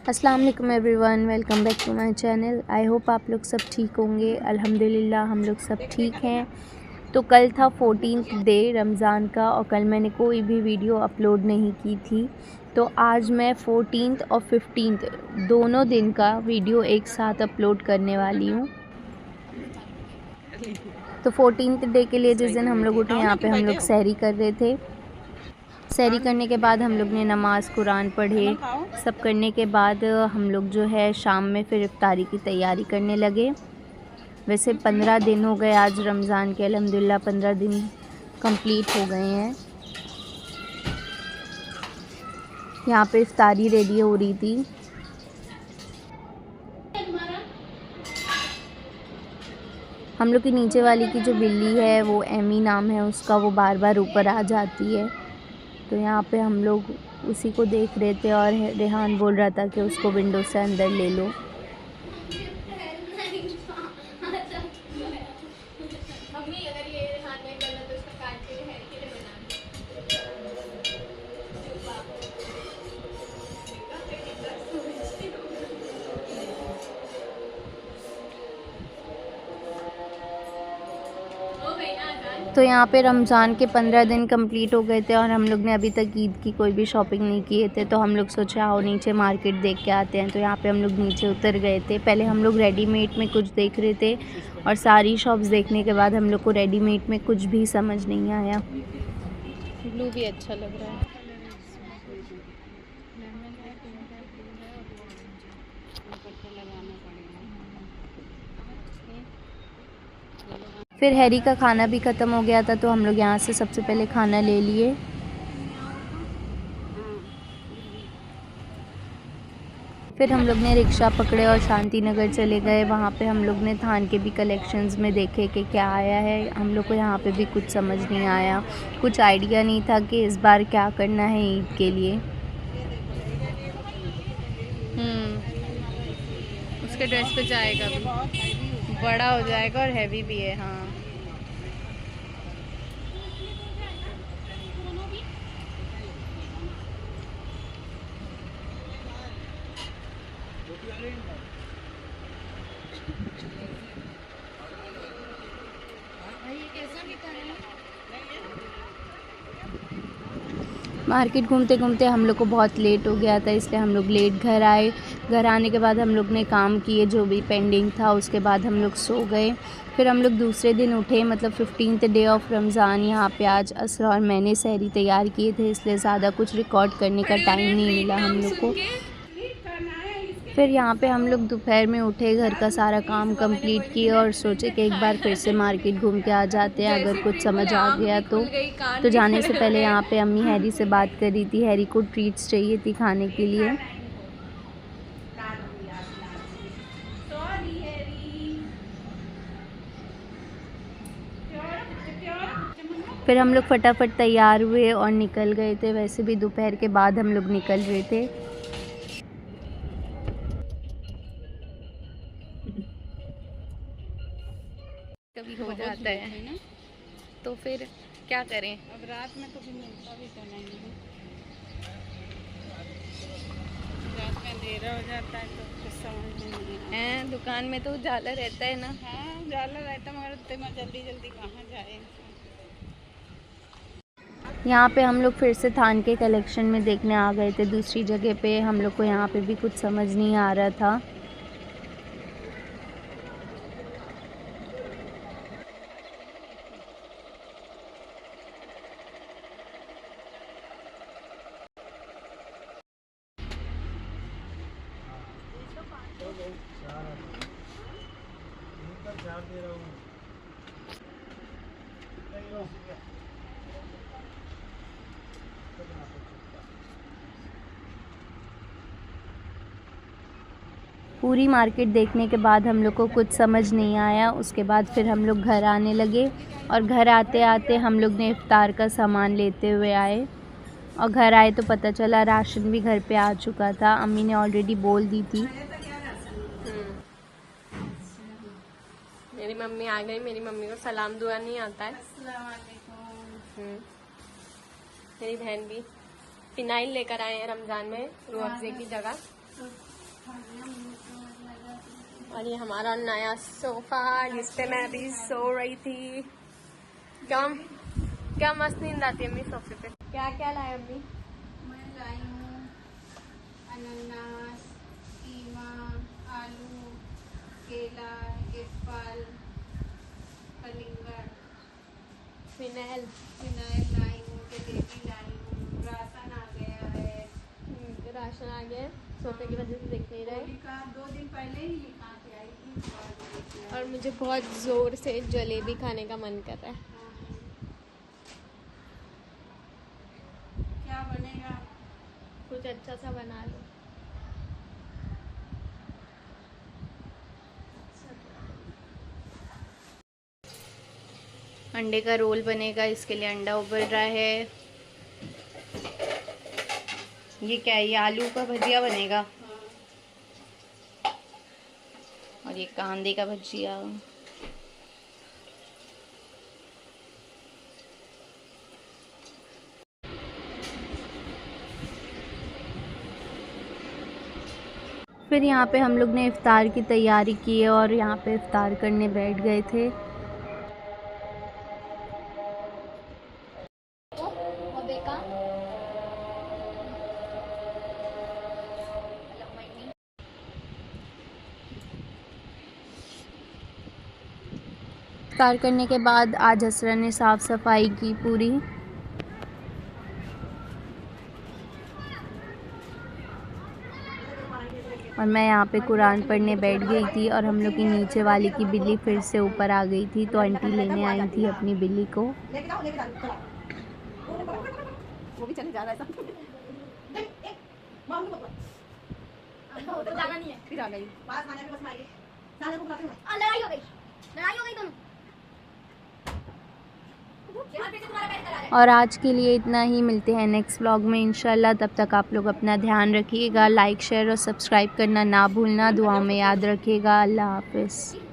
अस्सलाम वालेकुम everyone, welcome back to my channel. I hope आप लोग सब ठीक होंगे। अल्हम्दुलिल्लाह हम लोग सब ठीक हैं। तो कल था 14th डे रमज़ान का और कल मैंने कोई भी वीडियो अपलोड नहीं की थी। तो आज मैं 14th और 15th दोनों दिन का वीडियो एक साथ अपलोड करने वाली हूँ। तो 14th डे के लिए जिस दिन हम लोग उठे, यहाँ पे हम लोग सहरी कर रहे थे। सहरी करने के बाद हम लोग ने नमाज़ कुरान पढ़े। सब करने के बाद हम लोग जो है शाम में फिर इफ्तारी की तैयारी करने लगे। वैसे 15 दिन हो गए आज रमज़ान के, अल्हम्दुलिल्लाह 15 दिन कंप्लीट हो गए हैं। यहाँ पे इफ्तारी रेडी हो रही थी। हम लोग की नीचे वाली की जो बिल्ली है वो एमी नाम है उसका, वो बार बार ऊपर आ जाती है। तो यहाँ पे हम लोग उसी को देख रहे थे और रेहान बोल रहा था कि उसको विंडो से अंदर ले लो। तो यहाँ पे रमज़ान के 15 दिन कंप्लीट हो गए थे और हम लोग ने अभी तक ईद की कोई भी शॉपिंग नहीं किए थे। तो हम लोग सोचा आओ नीचे मार्केट देख के आते हैं। तो यहाँ पे हम लोग नीचे उतर गए थे। पहले हम लोग रेडीमेड में कुछ देख रहे थे और सारी शॉप्स देखने के बाद हम लोग को रेडीमेड में कुछ भी समझ नहीं आया। ब्लू भी अच्छा लग रहा है। फिर हैरी का खाना भी ख़त्म हो गया था तो हम लोग यहाँ से सबसे पहले खाना ले लिए। फिर हम लोग ने रिक्शा पकड़े और शांति नगर चले गए। वहाँ पे हम लोग ने थान के भी कलेक्शंस में देखे कि क्या आया है। हम लोग को यहाँ पे भी कुछ समझ नहीं आया, कुछ आइडिया नहीं था कि इस बार क्या करना है ईद के लिए। उसके ड्रेस पे जाएगा भी, बड़ा हो जाएगा और हैवी भी है। हाँ मार्केट घूमते घूमते हम लोग को बहुत लेट हो गया था, इसलिए हम लोग लेट घर आए। घर आने के बाद हम लोग ने काम किए जो भी पेंडिंग था, उसके बाद हम लोग सो गए। फिर हम लोग दूसरे दिन उठे, मतलब 15th डे ऑफ रमज़ान। यहाँ पे आज असर और मैंने सहरी तैयार किए थे, इसलिए ज़्यादा कुछ रिकॉर्ड करने का टाइम नहीं मिला हम लोग को। फिर यहाँ पे हम लोग दोपहर में उठे, घर का सारा काम कंप्लीट किए और सोचे कि एक बार फिर से मार्केट घूम के आ जाते हैं, अगर कुछ समझ आ गया तो जाने से पहले यहाँ पे अम्मी हैरी से बात कर रही थी। हैरी को ट्रीट्स चाहिए थी खाने के लिए। फिर हम लोग फटाफट तैयार हुए और निकल गए थे। वैसे भी दोपहर के बाद हम लोग निकल रहे थे। कभी हो जाता है ना, तो फिर क्या करें। अब रात में तो भी मिलता भी तो नहीं है, रात में अंधेरा हो जाता है तो कुछ समझ में नहीं आता है। दुकान में तो उजाला रहता है ना। हाँ उजाला रहता है, मगर इतना जल्दी जल्दी कहाँ जाए। यहाँ पे हम लोग फिर से थान के कलेक्शन में देखने आ गए थे दूसरी जगह पे। हम लोग को यहाँ पे भी कुछ समझ नहीं आ रहा था। पूरी मार्केट देखने के बाद हम लोग को कुछ समझ नहीं आया। उसके बाद फिर हम लोग घर आने लगे और घर आते आते हम लोग ने इफ्तार का सामान लेते हुए आए। और घर आए तो पता चला राशन भी घर पे आ चुका था। अम्मी ने ऑलरेडी बोल दी थी। मेरी मम्मी आ गई। मेरी मम्मी को सलाम दुआ नहीं आता है। मेरी बहन भी फिनाइल लेकर आए हैं रमज़ान में रूह अफ़ज़े की जगह। और ये हमारा नया सोफा जिस पे मैं अभी सो रही थी। क्या मस्त नींद आती है अम्मी सोफे पे। क्या क्या लाए अम्मी? मैं लाई हूँ अनानास, कीमा, आलू, केला, एप्पल, कलिंगड़, फिनाइल लाई हूँ, जलेबी लाई हूँ, राशन आ गया है। राशन आ गया, सोफे की वजह से देख नहीं रहे। 2 दिन पहले ही लिखा के आई थी। और मुझे बहुत जोर से जलेबी खाने का मन कर रहा है। क्या बनेगा? कुछ अच्छा सा बना लो। अंडे का रोल बनेगा, इसके लिए अंडा उबल रहा है। ये क्या है? ये आलू का भजिया बनेगा और ये कांदे का भजिया। फिर यहाँ पे हम लोग ने इफ़्तार की तैयारी की है और यहाँ पे इफ़्तार करने बैठ गए थे। इफ़्तार करने के बाद आज असरा ने साफ़ सफाई की पूरी। और मैं यहाँ पे कुरान पढ़ने बैठ गई थी और हम लोग की नीचे वाली की बिल्ली फिर से ऊपर आ गई थी, तो आंटी लेने आई थी अपनी बिल्ली को। वो भी चले जा रहा है फिर आ गई। और आज के लिए इतना ही, मिलते हैं नेक्स्ट व्लॉग में इंशाल्लाह। तब तक आप लोग अपना ध्यान रखिएगा, लाइक शेयर और सब्सक्राइब करना ना भूलना, दुआ में याद रखिएगा। अल्लाह हाफ़िज़।